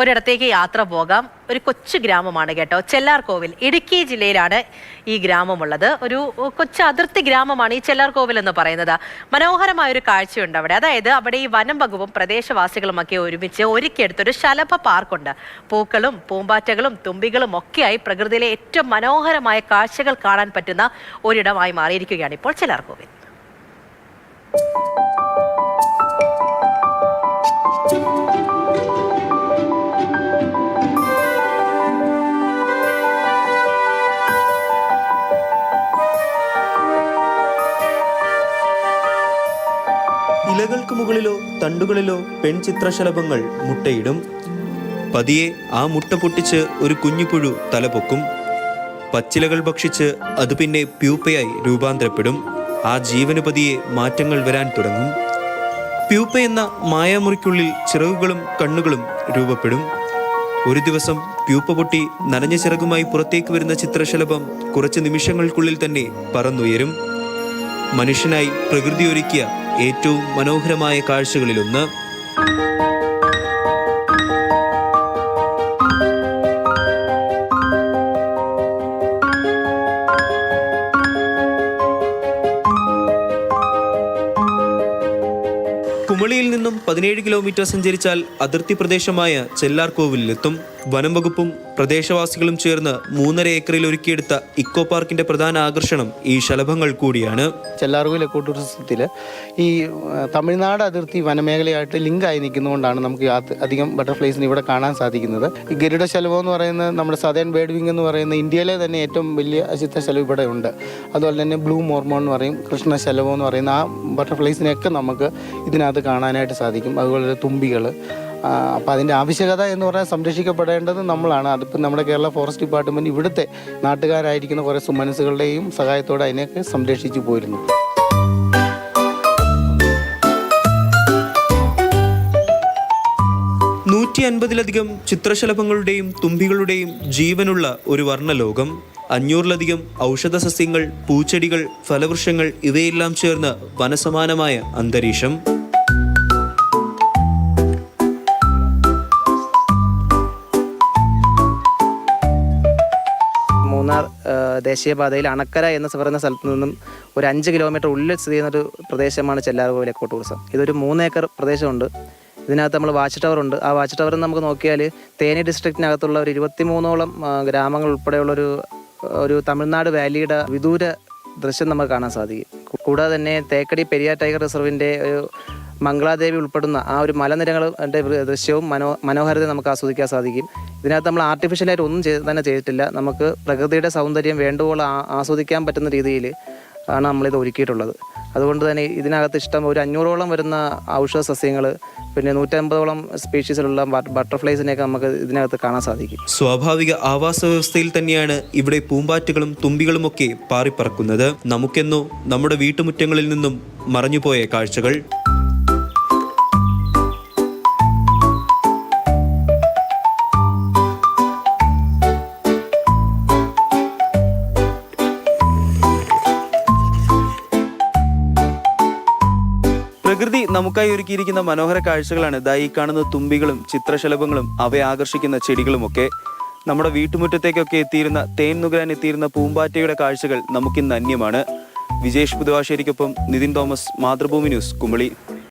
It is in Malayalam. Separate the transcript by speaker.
Speaker 1: ഒരിടത്തേക്ക് യാത്ര പോകാം. ഒരു കൊച്ചു ഗ്രാമമാണ് കേട്ടോ, ചെല്ലാർകോവിൽ. ഇടുക്കി ജില്ലയിലാണ് ഈ ഗ്രാമമുള്ളത്. ഒരു കൊച്ചു അതിർത്തി ഗ്രാമമാണ് ഈ ചെല്ലാർകോവിൽ എന്ന് പറയുന്നത്. മനോഹരമായ ഒരു കാഴ്ചയുണ്ട് അവിടെ. അതായത് അവിടെ ഈ വനം വകുപ്പും പ്രദേശവാസികളുമൊക്കെ ഒരുമിച്ച് ഒരുക്കിയെടുത്തൊരു ശലഭ പാർക്കുണ്ട്. പൂക്കളും പൂമ്പാറ്റകളും തുമ്പികളും ഒക്കെയായി പ്രകൃതിയിലെ ഏറ്റവും മനോഹരമായ കാഴ്ചകൾ കാണാൻ പറ്റുന്ന ഒരിടമായി മാറിയിരിക്കുകയാണ് ഇപ്പോൾ ചെല്ലാർകോവിൽ.
Speaker 2: ഇലകൾക്ക് മുകളിലോ തണ്ടുകളിലോ പെൺചിത്രശലഭങ്ങൾ മുട്ടയിടും. പതിയെ ആ മുട്ട പൊട്ടിച്ച് ഒരു കുഞ്ഞുപുഴു തലപൊക്കും. പച്ചിലകൾ ഭക്ഷിച്ച് അത് പിന്നെ പ്യൂപ്പയായി രൂപാന്തരപ്പെടും. ആ ജീവന് പതിയെ മാറ്റങ്ങൾ വരാൻ തുടങ്ങും. പ്യൂപ്പ എന്ന മായാമുറിക്കുള്ളിൽ ചിറകുകളും കണ്ണുകളും രൂപപ്പെടും. ഒരു ദിവസം പ്യൂപ്പ പൊട്ടി നനഞ്ഞ ചിറകുമായി പുറത്തേക്ക് വരുന്ന ചിത്രശലഭം കുറച്ച് നിമിഷങ്ങൾക്കുള്ളിൽ തന്നെ പറന്നുയരും. മനുഷ്യനായി പ്രകൃതി ഒരുക്കിയ ഏറ്റവും മനോഹരമായ കാഴ്ചകളിലൊന്ന്. കുമളിയിൽ നിന്നും 17 കിലോമീറ്റർ സഞ്ചരിച്ചാൽ അതിർത്തി പ്രദേശമായ ചെല്ലാർകോവിലെത്തും. വനം വകുപ്പും പ്രദേശവാസികളും ചേർന്ന് 3.5 ഏക്കറിൽ ഒരുക്കിയെടുത്ത ഇക്കോ പാർക്കിന്റെ പ്രധാന ആകർഷണം ഈ ശലഭങ്ങൾ കൂടിയാണ്.
Speaker 3: ചെല്ലാർകോവിൽ എക്കോ ടൂറിസത്തിൽ ഈ തമിഴ്നാട് അതിർത്തി വനമേഖലയായിട്ട് ലിങ്കായി നിൽക്കുന്നതുകൊണ്ടാണ് നമുക്ക് അധികം ബട്ടർഫ്ലൈസിന് ഇവിടെ കാണാൻ സാധിക്കുന്നത്. ഈ ഗരുഡ ശലഭം എന്ന് പറയുന്നത് നമ്മുടെ സദേൺ ബേർഡ് വിങ് എന്ന് പറയുന്ന ഇന്ത്യയിലെ തന്നെ ഏറ്റവും വലിയ ചിത്രശലഭം ഇവിടെ ഉണ്ട്. അതുപോലെ തന്നെ ബ്ലൂ മോർമോൺ എന്ന് പറയും, കൃഷ്ണശലഭം എന്ന് പറയുന്ന ആ ബട്ടർഫ്ലൈസിനെയൊക്കെ നമുക്ക് ഇതിനകത്ത് കാണാനായിട്ട് സാധിക്കും. അതുപോലെ തുമ്പികൾ. അപ്പോൾ അതിൻ്റെ ആവശ്യകത എന്ന് പറഞ്ഞാൽ സംരക്ഷിക്കപ്പെടേണ്ടത് നമ്മളാണ്. അതിപ്പോൾ നമ്മുടെ കേരള ഫോറസ്റ്റ് ഡിപ്പാർട്ട്മെൻറ്റ് ഇവിടുത്തെ നാട്ടുകാരായിരിക്കുന്ന കുറേ സുമനസ്സുകളുടെയും സഹായത്തോടെ അതിനെയൊക്കെ സംരക്ഷിച്ചു പോയിരുന്നു.
Speaker 2: ിലധികം ചിത്രശലഭങ്ങളുടെയും തുമ്പികളുടെയും ജീവനുള്ള ഒരു വർണ്ണലോകം. 500-ലധികം ഔഷധ സസ്യങ്ങൾ, പൂച്ചെടികൾ, ഫലവൃക്ഷങ്ങൾ ഇവയെല്ലാം ചേർന്ന് വനസമാനമായ അന്തരീക്ഷം.
Speaker 4: മൂന്നാർ ദേശീയപാതയിൽ അണക്കര എന്ന് പറയുന്ന സ്ഥലത്ത് നിന്നും ഒരു 5 കിലോമീറ്റർ ഉള്ളിൽ സ്ഥിതി ചെയ്യുന്നൊരു പ്രദേശമാണ് ചെല്ലാർകോവിൽ എക്കോ ടൂറിസം. ഇതൊരു 3 ഏക്കർ പ്രദേശമുണ്ട്. ഇതിനകത്ത് നമ്മൾ വാച്ച് ടവർ ഉണ്ട്. ആ വാച്ച് ടവറിൽ നമുക്ക് നോക്കിയാൽ തേനി ഡിസ്ട്രിക്റ്റിനകത്തുള്ള ഒരു 23ഓളം ഗ്രാമങ്ങൾ ഉൾപ്പെടെയുള്ളൊരു തമിഴ്നാട് വാലിയുടെ വിദൂര ദൃശ്യം നമുക്ക് കാണാൻ സാധിക്കും. കൂടാതെ തന്നെ തേക്കടി പെരിയാർ ടൈഗർ റിസർവിൻ്റെ ഒരു മംഗളാദേവി ഉൾപ്പെടുന്ന ആ ഒരു മലനിരകളുടെ ദൃശ്യവും മനോഹാരിത നമുക്ക് ആസ്വദിക്കാൻ സാധിക്കും. ഇതിനകത്ത് നമ്മൾ ആർട്ടിഫിഷ്യലായിട്ട് ഒന്നും തന്നെ ചെയ്തിട്ടില്ല. നമുക്ക് പ്രകൃതിയുടെ സൗന്ദര്യം വേണ്ടുവോളം ആസ്വദിക്കാൻ പറ്റുന്ന രീതിയിൽ ആണ് നമ്മളിത് ഒരുക്കിയിട്ടുള്ളത്. അതുകൊണ്ട് തന്നെ ഇതിനകത്ത് ഇഷ്ടം ഒരു 500ഓളം വരുന്ന ഔഷധ സസ്യങ്ങൾ, പിന്നെ 150ഓളം സ്പീഷീസിലുള്ള ബട്ടർഫ്ലൈസിനെയൊക്കെ നമുക്ക് ഇതിനകത്ത് കാണാൻ സാധിക്കും.
Speaker 2: സ്വാഭാവിക ആവാസ വ്യവസ്ഥയിൽ തന്നെയാണ് ഇവിടെ പൂമ്പാറ്റകളും തുമ്പികളുമൊക്കെ പാറിപ്പറക്കുന്നത്. നമുക്കെന്നോ നമ്മുടെ വീട്ടുമുറ്റങ്ങളിൽ നിന്നും മറഞ്ഞുപോയ കാഴ്ചകൾ. പ്രകൃതി നമുക്കായി ഒരുക്കിയിരിക്കുന്ന മനോഹര കാഴ്ചകളാണ് ഈ കാണുന്ന തുമ്പികളും ചിത്രശലഭങ്ങളും അവയെ ആകർഷിക്കുന്ന ചെടികളുമൊക്കെ. നമ്മുടെ വീട്ടുമുറ്റത്തേക്കൊക്കെ എത്തിയിരുന്ന തേൻ നുകരാൻ എത്തിയിരുന്ന പൂമ്പാറ്റയുടെ കാഴ്ചകൾ നമുക്കിന്ന് അന്യമാണ്. വിജേഷ് പുതുവാശ്ശേരിക്കൊപ്പം നിതിൻ തോമസ്, മാതൃഭൂമി ന്യൂസ്, കുമളി.